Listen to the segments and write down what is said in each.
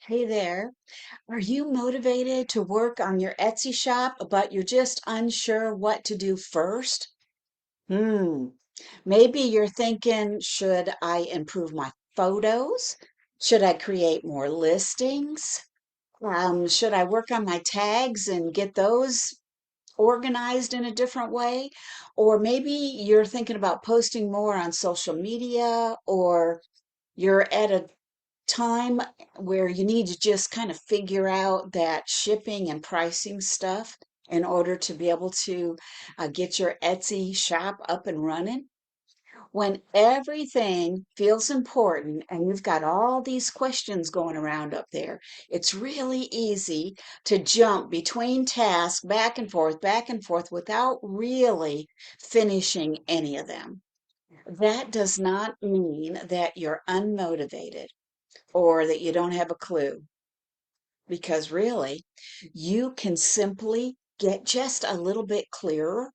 Hey there. Are you motivated to work on your Etsy shop, but you're just unsure what to do first? Hmm. Maybe you're thinking, should I improve my photos? Should I create more listings? Should I work on my tags and get those organized in a different way? Or maybe you're thinking about posting more on social media, or you're at a time where you need to just kind of figure out that shipping and pricing stuff in order to be able to get your Etsy shop up and running. When everything feels important and you've got all these questions going around up there, it's really easy to jump between tasks back and forth without really finishing any of them. That does not mean that you're unmotivated or that you don't have a clue, because really, you can simply get just a little bit clearer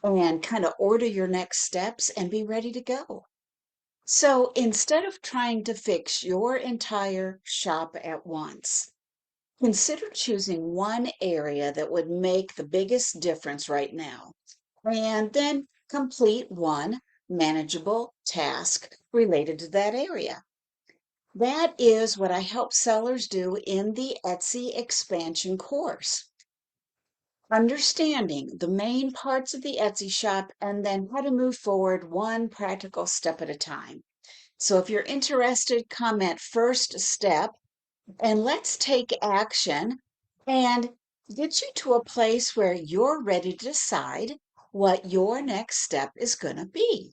and kind of order your next steps and be ready to go. So instead of trying to fix your entire shop at once, consider choosing one area that would make the biggest difference right now, and then complete one manageable task related to that area. That is what I help sellers do in the Etsy expansion course. Understanding the main parts of the Etsy shop and then how to move forward one practical step at a time. So if you're interested, comment first step and let's take action and get you to a place where you're ready to decide what your next step is going to be.